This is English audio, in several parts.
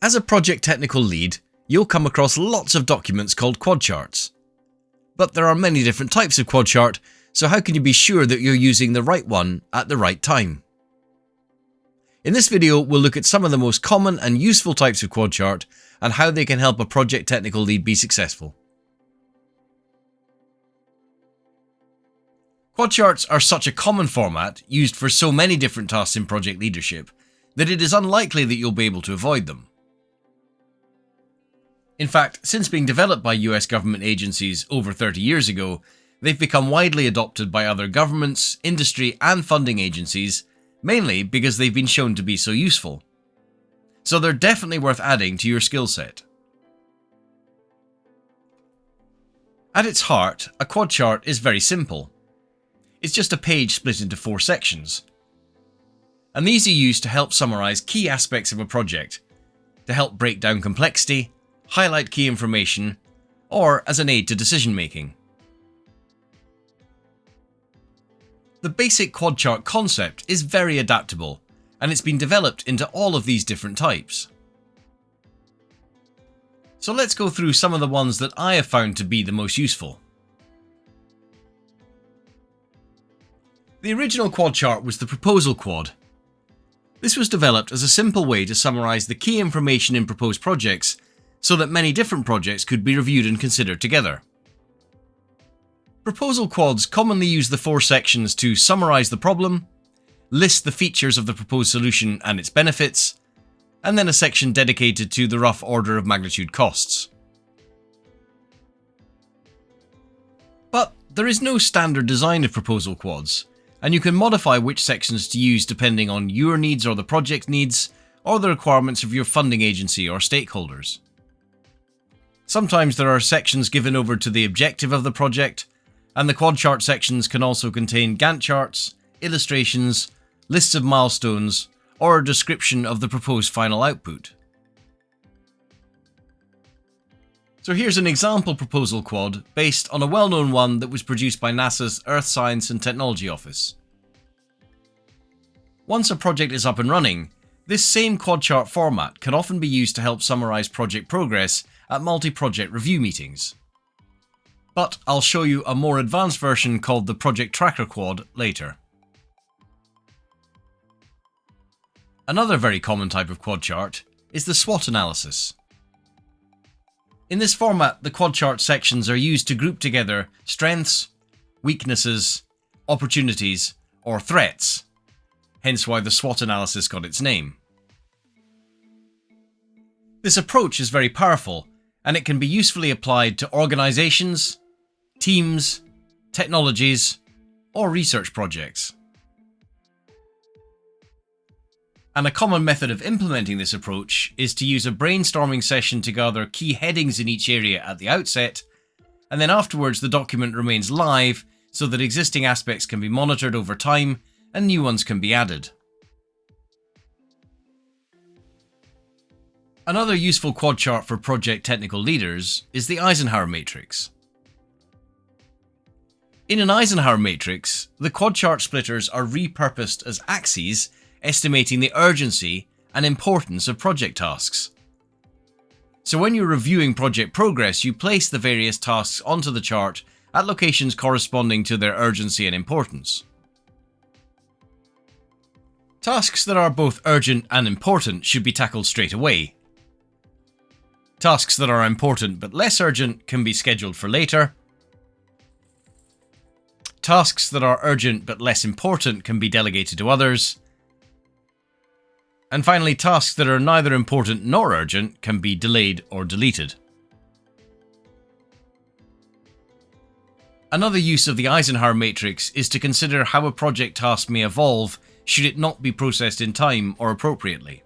As a project technical lead, you'll come across lots of documents called quad charts. But there are many different types of quad chart, so how can you be sure that you're using the right one at the right time? In this video, we'll look at some of the most common and useful types of quad chart and how they can help a project technical lead be successful. Quad charts are such a common format used for so many different tasks in project leadership that it is unlikely that you'll be able to avoid them. In fact, since being developed by US government agencies over 30 years ago, they've become widely adopted by other governments, industry and funding agencies, mainly because they've been shown to be so useful. So they're definitely worth adding to your skill set. At its heart, a quad chart is very simple. It's just a page split into 4 sections. And these are used to help summarize key aspects of a project, to help break down complexity, highlight key information, or as an aid to decision making. The basic quad chart concept is very adaptable, and it's been developed into all of these different types. So let's go through some of the ones that I have found to be the most useful. The original quad chart was the proposal quad. This was developed as a simple way to summarize the key information in proposed projects so that many different projects could be reviewed and considered together. Proposal quads commonly use the 4 sections to summarize the problem, list the features of the proposed solution and its benefits, and then a section dedicated to the rough order of magnitude costs. But there is no standard design of proposal quads, and you can modify which sections to use depending on your needs or the project needs, or the requirements of your funding agency or stakeholders. Sometimes there are sections given over to the objective of the project, and the quad chart sections can also contain Gantt charts, illustrations, lists of milestones, or a description of the proposed final output. So here's an example proposal quad based on a well-known one that was produced by NASA's Earth Science and Technology Office. Once a project is up and running, this same quad chart format can often be used to help summarize project progress at multi-project review meetings. But I'll show you a more advanced version called the Project Tracker Quad later. Another very common type of quad chart is the SWOT analysis. In this format, the quad chart sections are used to group together strengths, weaknesses, opportunities, or threats, hence why the SWOT analysis got its name. This approach is very powerful, and it can be usefully applied to organizations, teams, technologies, or research projects. And a common method of implementing this approach is to use a brainstorming session to gather key headings in each area at the outset, and then afterwards the document remains live so that existing aspects can be monitored over time and new ones can be added. Another useful quad chart for project technical leaders is the Eisenhower Matrix. In an Eisenhower Matrix, the quad chart splitters are repurposed as axes estimating the urgency and importance of project tasks. So when you're reviewing project progress, you place the various tasks onto the chart at locations corresponding to their urgency and importance. Tasks that are both urgent and important should be tackled straight away. Tasks that are important but less urgent can be scheduled for later. Tasks that are urgent but less important can be delegated to others. And finally, tasks that are neither important nor urgent can be delayed or deleted. Another use of the Eisenhower Matrix is to consider how a project task may evolve should it not be processed in time or appropriately.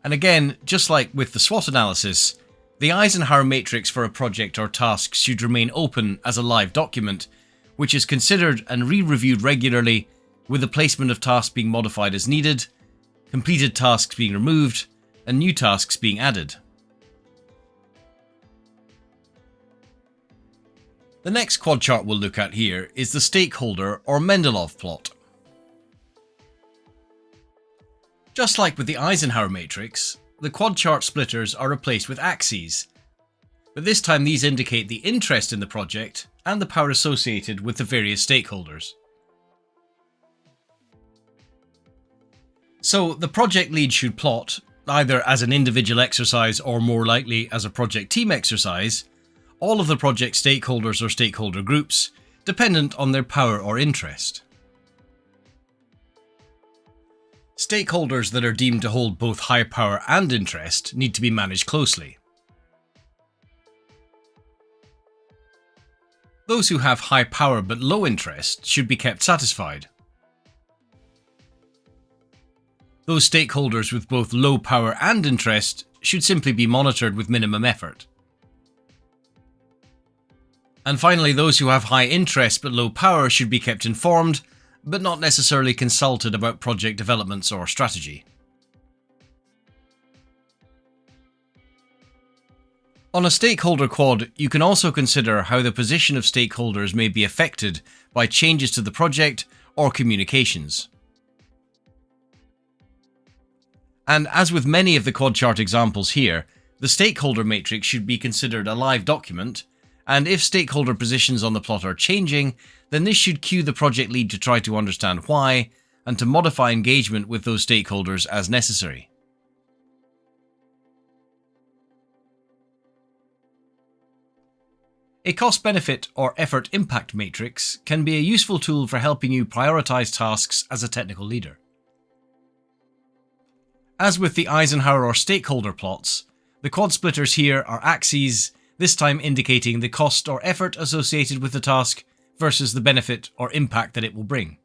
And again, just like with the SWOT analysis, the Eisenhower Matrix for a project or task should remain open as a live document, which is considered and re-reviewed regularly, with the placement of tasks being modified as needed, completed tasks being removed, and new tasks being added. The next quad chart we'll look at here is the Stakeholder or Mendelov plot. Just like with the Eisenhower Matrix, the quad chart splitters are replaced with axes, but this time these indicate the interest in the project and the power associated with the various stakeholders. So the project lead should plot, either as an individual exercise or more likely as a project team exercise, all of the project stakeholders or stakeholder groups, dependent on their power or interest. Stakeholders that are deemed to hold both high power and interest need to be managed closely. Those who have high power but low interest should be kept satisfied. Those stakeholders with both low power and interest should simply be monitored with minimum effort. And finally, those who have high interest but low power should be kept informed, but not necessarily consulted about project developments or strategy. On a stakeholder quad, you can also consider how the position of stakeholders may be affected by changes to the project or communications. And as with many of the quad chart examples here, the stakeholder matrix should be considered a live document, and if stakeholder positions on the plot are changing, then this should cue the project lead to try to understand why, and to modify engagement with those stakeholders as necessary. A cost-benefit or effort-impact matrix can be a useful tool for helping you prioritize tasks as a technical leader. As with the Eisenhower or stakeholder plots, the quad splitters here are axes, this time indicating the cost or effort associated with the task versus the benefit or impact that it will bring.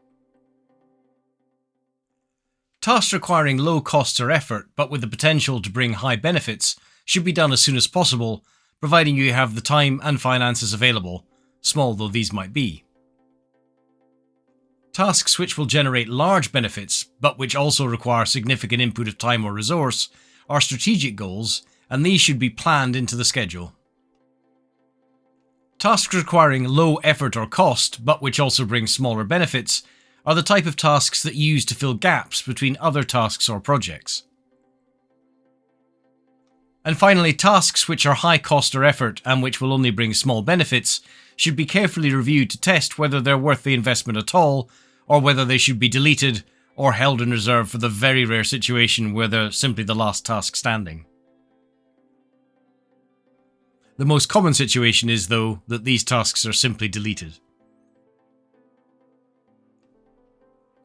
Tasks requiring low costs or effort but with the potential to bring high benefits should be done as soon as possible, providing you have the time and finances available, small though these might be. Tasks which will generate large benefits but which also require significant input of time or resource are strategic goals, and these should be planned into the schedule. Tasks requiring low effort or cost, but which also bring smaller benefits, are the type of tasks that you use to fill gaps between other tasks or projects. And finally, tasks which are high cost or effort and which will only bring small benefits should be carefully reviewed to test whether they're worth the investment at all, or whether they should be deleted or held in reserve for the very rare situation where they're simply the last task standing. The most common situation is, though, that these tasks are simply deleted.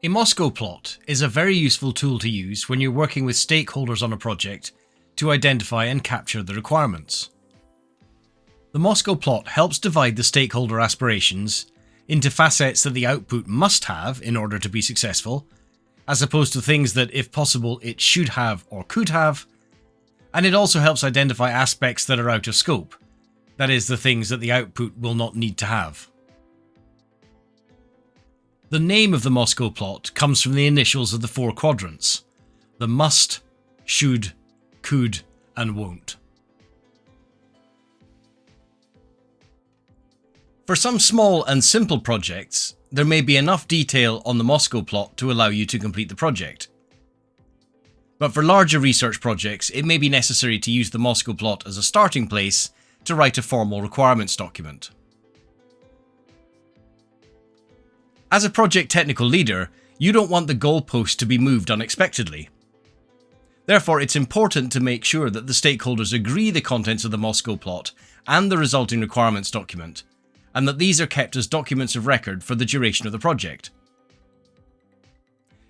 A Moscow plot is a very useful tool to use when you're working with stakeholders on a project to identify and capture the requirements. The Moscow plot helps divide the stakeholder aspirations into facets that the output must have in order to be successful, as opposed to things that, if possible, it should have or could have, and it also helps identify aspects that are out of scope, that is, the things that the output will not need to have. The name of the Moscow plot comes from the initials of the four quadrants: the must, should, could, and won't. For some small and simple projects, there may be enough detail on the Moscow plot to allow you to complete the project. But for larger research projects, it may be necessary to use the Moscow plot as a starting place to write a formal requirements document. As a project technical leader, you don't want the goalpost to be moved unexpectedly. Therefore, it's important to make sure that the stakeholders agree the contents of the Moscow plot and the resulting requirements document, and that these are kept as documents of record for the duration of the project.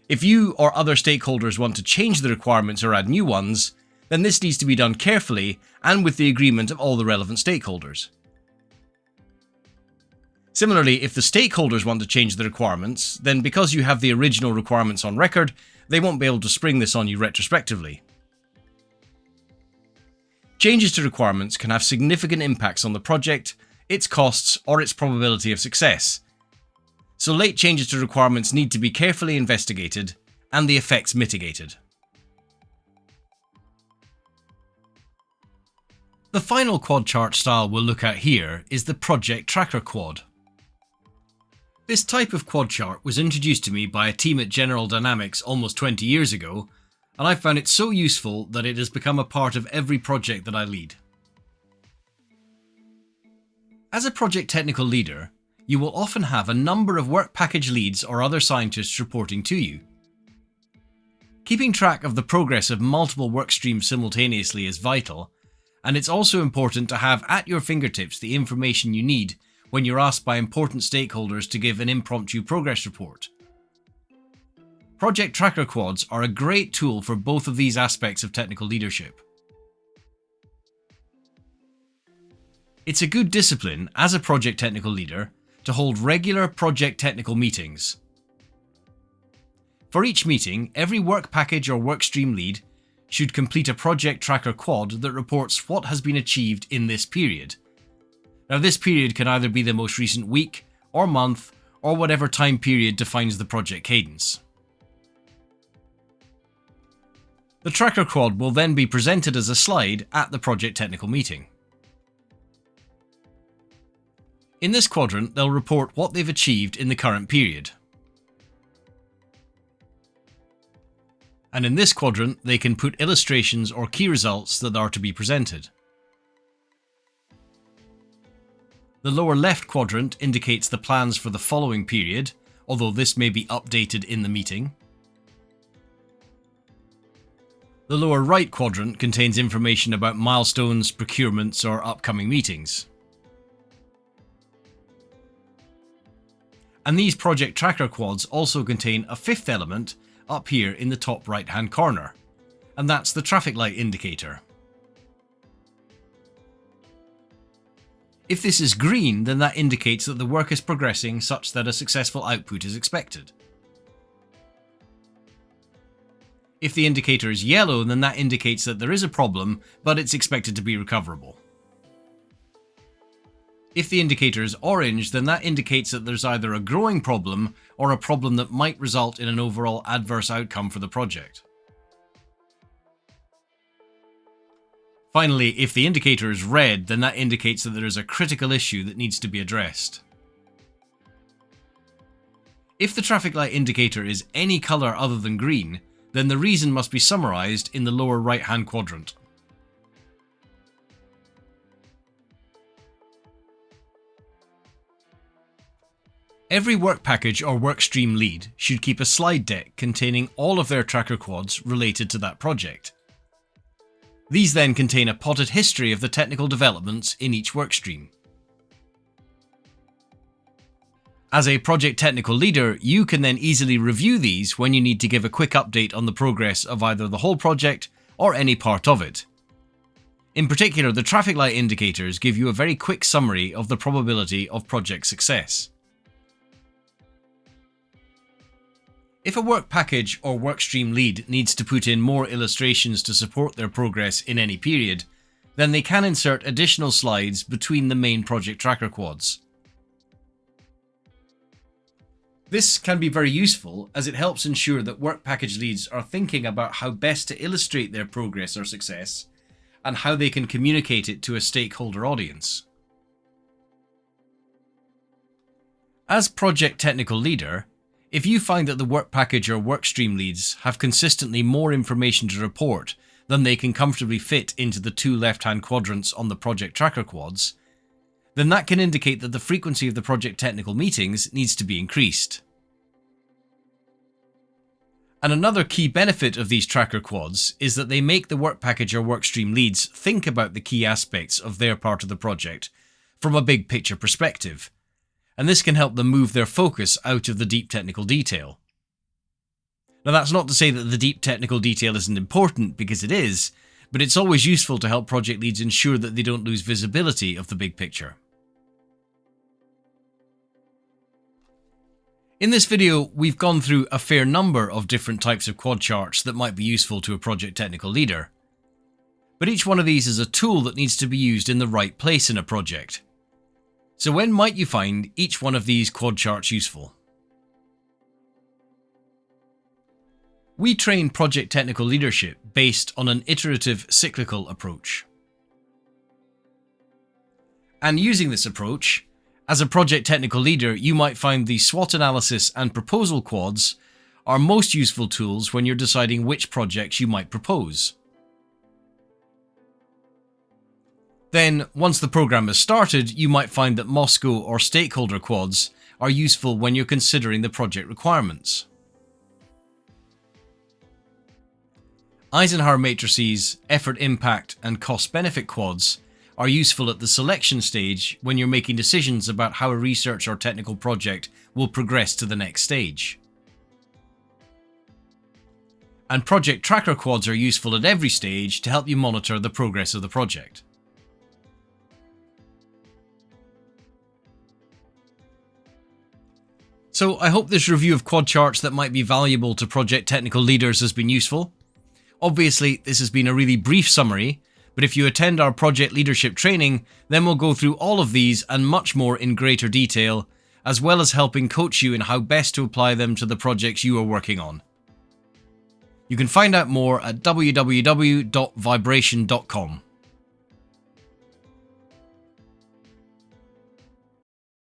If you or other stakeholders want to change the requirements or add new ones, then this needs to be done carefully and with the agreement of all the relevant stakeholders. Similarly, if the stakeholders want to change the requirements, then because you have the original requirements on record, they won't be able to spring this on you retrospectively. Changes to requirements can have significant impacts on the project, its costs, or its probability of success. So late changes to requirements need to be carefully investigated and the effects mitigated. The final quad chart style we'll look at here is the Project Tracker Quad. This type of quad chart was introduced to me by a team at General Dynamics almost 20 years ago, and I've found it so useful that it has become a part of every project that I lead. As a project technical leader, you will often have a number of work package leads or other scientists reporting to you. Keeping track of the progress of multiple work streams simultaneously is vital, and it's also important to have at your fingertips the information you need when you're asked by important stakeholders to give an impromptu progress report. Project tracker quads are a great tool for both of these aspects of technical leadership. It's a good discipline as a project technical leader to hold regular project technical meetings. For each meeting, every work package or work stream lead should complete a project tracker quad that reports what has been achieved in this period. Now, this period can either be the most recent week or month or whatever time period defines the project cadence. The tracker quad will then be presented as a slide at the project technical meeting. In this quadrant, they'll report what they've achieved in the current period. And in this quadrant, they can put illustrations or key results that are to be presented. The lower left quadrant indicates the plans for the following period, although this may be updated in the meeting. The lower right quadrant contains information about milestones, procurements, or upcoming meetings. And these project tracker quads also contain a fifth element up here in the top right hand corner, and that's the traffic light indicator. If this is green, then that indicates that the work is progressing such that a successful output is expected. If the indicator is yellow, then that indicates that there is a problem, but it's expected to be recoverable. If the indicator is orange, then that indicates that there's either a growing problem or a problem that might result in an overall adverse outcome for the project. Finally, if the indicator is red, then that indicates that there is a critical issue that needs to be addressed. If the traffic light indicator is any color other than green, then the reason must be summarized in the lower right-hand quadrant. Every work package or work stream lead should keep a slide deck containing all of their tracker quads related to that project. These then contain a potted history of the technical developments in each work stream. As a project technical leader, you can then easily review these when you need to give a quick update on the progress of either the whole project or any part of it. In particular, the traffic light indicators give you a very quick summary of the probability of project success. If a work package or work stream lead needs to put in more illustrations to support their progress in any period, then they can insert additional slides between the main project tracker quads. This can be very useful as it helps ensure that work package leads are thinking about how best to illustrate their progress or success and how they can communicate it to a stakeholder audience. As project technical leader, if you find that the work package or work stream leads have consistently more information to report than they can comfortably fit into the two left-hand quadrants on the project tracker quads, then that can indicate that the frequency of the project technical meetings needs to be increased. And another key benefit of these tracker quads is that they make the work package or work stream leads think about the key aspects of their part of the project from a big picture perspective, and this can help them move their focus out of the deep technical detail. Now, that's not to say that the deep technical detail isn't important, because it is, but it's always useful to help project leads ensure that they don't lose visibility of the big picture. In this video, we've gone through a fair number of different types of quad charts that might be useful to a project technical leader. But each one of these is a tool that needs to be used in the right place in a project. So when might you find each one of these quad charts useful? We train project technical leadership based on an iterative cyclical approach. And using this approach, as a project technical leader, you might find the SWOT analysis and proposal quads are most useful tools when you're deciding which projects you might propose. Then, once the program has started, you might find that Moscow or Stakeholder quads are useful when you're considering the project requirements. Eisenhower Matrices, Effort Impact, and Cost Benefit quads are useful at the selection stage when you're making decisions about how a research or technical project will progress to the next stage. And Project Tracker quads are useful at every stage to help you monitor the progress of the project. So I hope this review of quad charts that might be valuable to project technical leaders has been useful. Obviously, this has been a really brief summary, but if you attend our project leadership training, then we'll go through all of these and much more in greater detail, as well as helping coach you in how best to apply them to the projects you are working on. You can find out more at www.vibration.com.